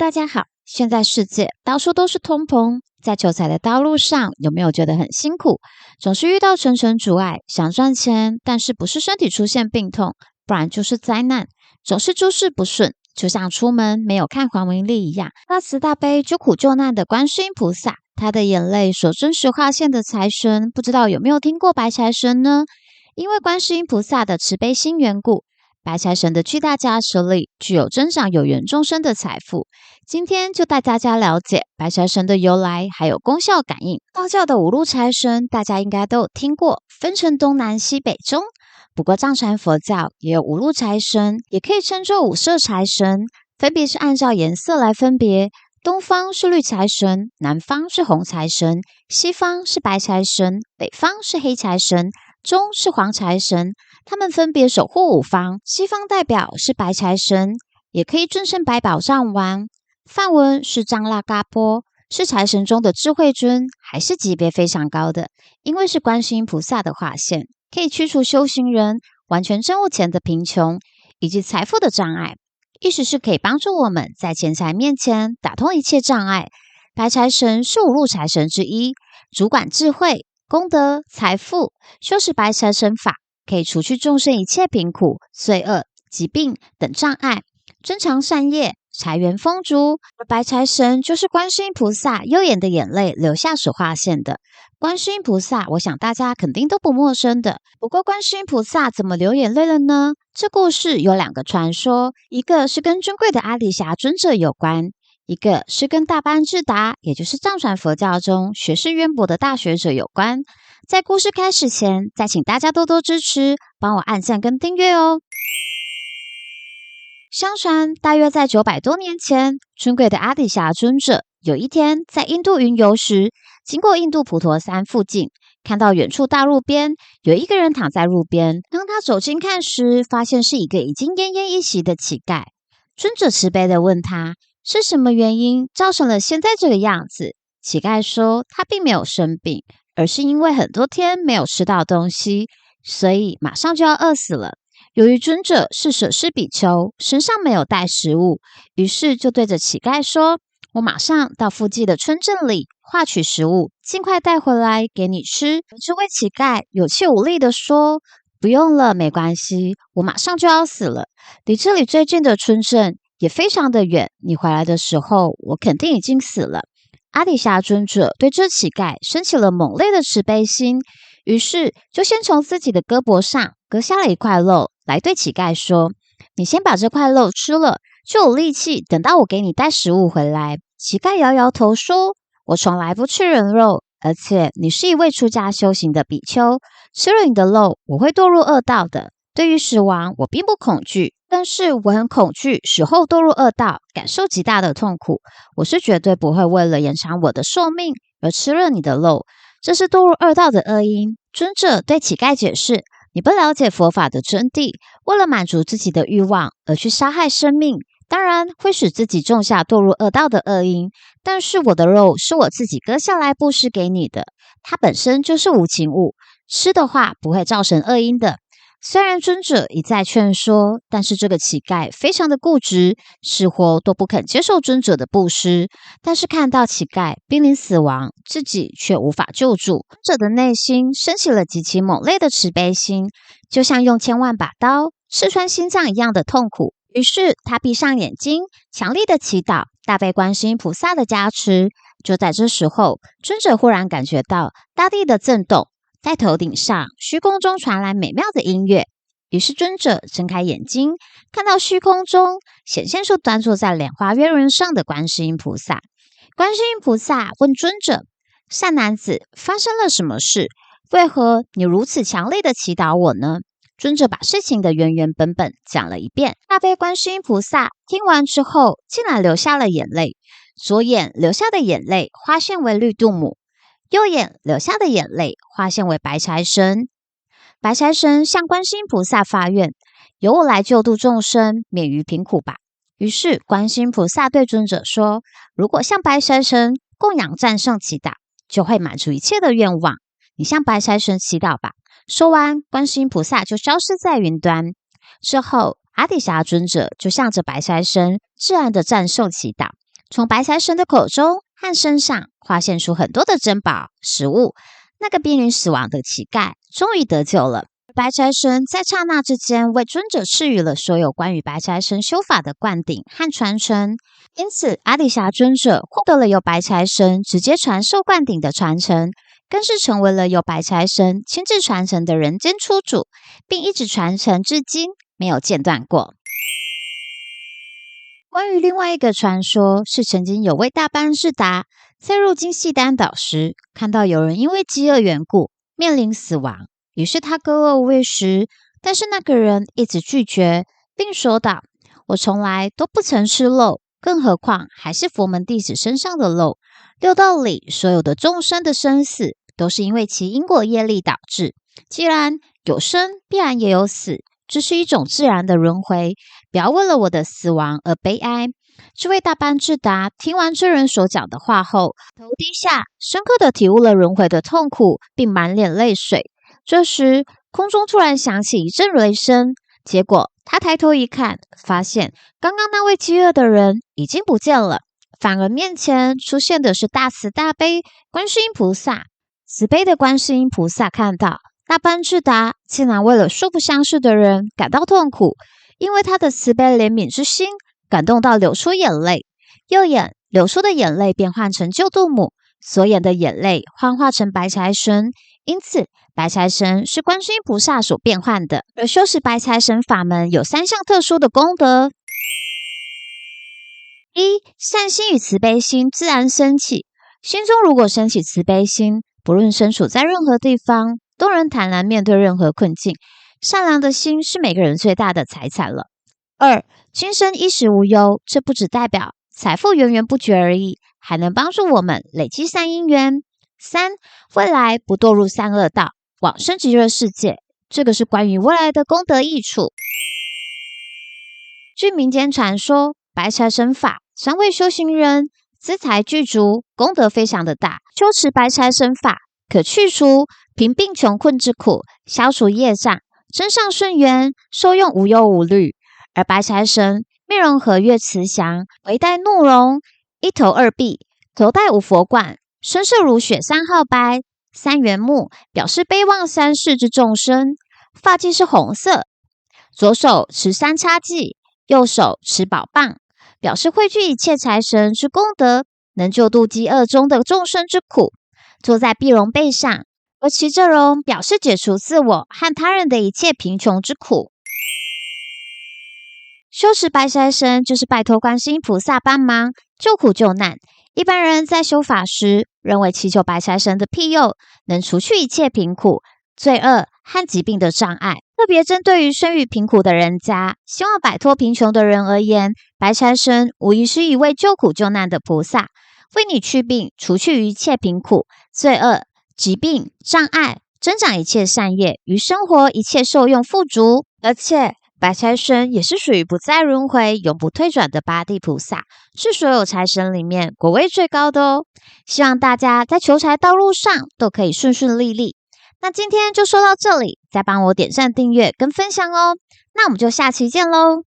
大家好。现在世界到处都是通膨，在求财的道路上，有没有觉得很辛苦？总是遇到层层阻碍，想赚钱，但是不是身体出现病痛，不然就是灾难，总是诸事不顺，就像出门没有看黄明历一样。大慈大悲救苦救难的观世音菩萨，他的眼泪所真实化现的财神，不知道有没有听过白财神呢？因为观世音菩萨的慈悲心缘故，白财神的巨大加持力具有增长有缘众生的财富。今天就带大家了解白财神的由来，还有功效感应。道教的五路财神大家应该都有听过，分成东南西北中。不过藏传佛教也有五路财神，也可以称作五色财神，分别是按照颜色来分别。东方是绿财神，南方是红财神，西方是白财神，北方是黑财神，中是黄财神。他们分别守护五方，西方代表是白财神，也可以尊称百宝藏王。梵文是张拉嘎波，是财神中的智慧尊，还是级别非常高的，因为是观世音菩萨的化现，可以驱除修行人完全证悟前的贫穷以及财富的障碍，意思是可以帮助我们在钱财面前打通一切障碍。白财神是五路财神之一，主管智慧、功德、财富，修持白财神法可以除去众生一切贫苦、罪恶、疾病等障碍，增强善业，财源丰足。而白财神就是观世音菩萨右眼的眼泪流下所化现的。观世音菩萨，我想大家肯定都不陌生的。不过观世音菩萨怎么流眼泪了呢？这故事有两个传说，一个是跟尊贵的阿底峡尊者有关，一个是跟大班智达，也就是藏传佛教中学识渊博的大学者有关。在故事开始前，再请大家多多支持，帮我按赞跟订阅哦。相传，大约在900多年前，尊贵的阿底峡尊者有一天在印度云游时，经过印度普陀山附近，看到远处大路边有一个人躺在路边。当他走近看时，发现是一个已经奄奄一息的乞丐。尊者慈悲地问他，是什么原因造成了现在这个样子？乞丐说，他并没有生病，而是因为很多天没有吃到东西，所以马上就要饿死了。由于尊者是舍施比丘，身上没有带食物，于是就对着乞丐说，我马上到附近的村镇里化取食物，尽快带回来给你吃。这位乞丐有气无力地说，不用了，没关系，我马上就要死了，离这里最近的村镇也非常的远，你回来的时候我肯定已经死了。阿底峡尊者对这乞丐升起了猛烈的慈悲心，于是就先从自己的胳膊上割下了一块肉来对乞丐说，你先把这块肉吃了，就有力气等到我给你带食物回来。乞丐摇摇头说，我从来不吃人肉，而且你是一位出家修行的比丘，吃了你的肉我会堕入恶道的。对于死亡我并不恐惧，但是我很恐惧死后堕入恶道，感受极大的痛苦。我是绝对不会为了延长我的寿命而吃了你的肉，这是堕入恶道的恶因。尊者对乞丐解释，你不了解佛法的真谛，为了满足自己的欲望而去杀害生命，当然会使自己种下堕入恶道的恶因。但是我的肉是我自己割下来布施给你的，它本身就是无情物，吃的话不会造成恶因的。虽然尊者一再劝说，但是这个乞丐非常的固执，死活都不肯接受尊者的布施。但是看到乞丐濒临死亡，自己却无法救助，尊者的内心升起了极其猛烈的慈悲心，就像用千万把刀刺穿心脏一样的痛苦。于是他闭上眼睛，强力的祈祷，大悲观世音菩萨的加持。就在这时候，尊者忽然感觉到大地的震动，在头顶上虚空中传来美妙的音乐。于是尊者睁开眼睛，看到虚空中显现出端坐在莲花月轮上的观世音菩萨。观世音菩萨问尊者，善男子，发生了什么事？为何你如此强烈的祈祷我呢？尊者把事情的原原本本讲了一遍。大悲观世音菩萨听完之后，竟然流下了眼泪。左眼流下的眼泪化现为绿度母，右眼流下的眼泪化现为白财神。白财神向观世音菩萨发愿，由我来救度众生，免于贫苦吧。于是观世音菩萨对尊者说，如果向白财神供养战胜祈祷，就会满足一切的愿望，你向白财神祈祷吧。说完，观世音菩萨就消失在云端。之后，阿底峡尊者就向着白财神自然的战胜祈祷，从白财神的口中和身上发现出很多的珍宝食物。那个濒临死亡的乞丐终于得救了。白财神在刹那之间为尊者赐予了所有关于白财神修法的灌顶和传承，因此阿底峡尊者获得了由白财神直接传授灌顶的传承，更是成为了由白财神亲自传承的人间初主，并一直传承至今，没有间断过。关于另外一个传说，是曾经有位大班智达在入境契丹岛时，看到有人因为饥饿缘故面临死亡，于是他割肉喂食，但是那个人一直拒绝，并说道：“我从来都不曾吃肉，更何况还是佛门弟子身上的肉。六道里所有的众生的生死，都是因为其因果业力导致。既然有生，必然也有死。”这是一种自然的轮回，不要为了我的死亡而悲哀。这位大班智达听完这人所讲的话后，头低下，深刻地体悟了轮回的痛苦，并满脸泪水。这时，空中突然响起一阵雷声，结果他抬头一看，发现刚刚那位饥饿的人已经不见了，反而面前出现的是大慈大悲观世音菩萨。慈悲的观世音菩萨看到大班智达竟然为了素不相识的人感到痛苦，因为他的慈悲怜悯之心感动到流出眼泪，右眼流出的眼泪变换成救度母，左眼的眼泪幻化成白财神，因此白财神是观世音菩萨所变换的。而修持白财神法门有3项特殊的功德：一、善心与慈悲心自然升起，心中如果升起慈悲心，不论身处在任何地方，都能坦然面对任何困境。善良的心是每个人最大的财产了。2、今生衣食无忧，这不只代表财富源源不绝而已，还能帮助我们累积善因缘。3、未来不堕入三恶道，往生极乐世界，这个是关于未来的功德益处。据民间传说，白财神法3位修行人资财具足，功德非常的大，修持白财神法可去除贫病穷困之苦，消除业障，增上顺缘，受用无忧无虑。而白财神面容和悦慈祥，眉戴怒容，一头2臂，头戴5佛冠，身色如雪3号白，3圆目，表示悲望3世之众生。发髻是红色，左手持3叉戟，右手持宝棒，表示汇聚一切财神之功德，能救度饥饿中的众生之苦。坐在碧龙背上，而骑着龙表示解除自我和他人的一切贫穷之苦。修持白财神就是拜托观世音菩萨帮忙救苦救难。一般人在修法时，认为祈求白财神的庇佑能除去一切贫苦、罪恶和疾病的障碍。特别针对于生于贫苦的人家，希望摆脱贫穷的人而言，白财神无疑是一位救苦救难的菩萨，为你祛病，除去一切贫苦、罪恶、疾病、障碍，增长一切善业，于生活一切受用富足。而且白财神也是属于不再轮回、永不退转的八地菩萨，是所有财神里面果位最高的哦。希望大家在求财道路上都可以顺顺利利。那今天就说到这里，再帮我点赞、订阅跟分享哦。那我们就下期见喽。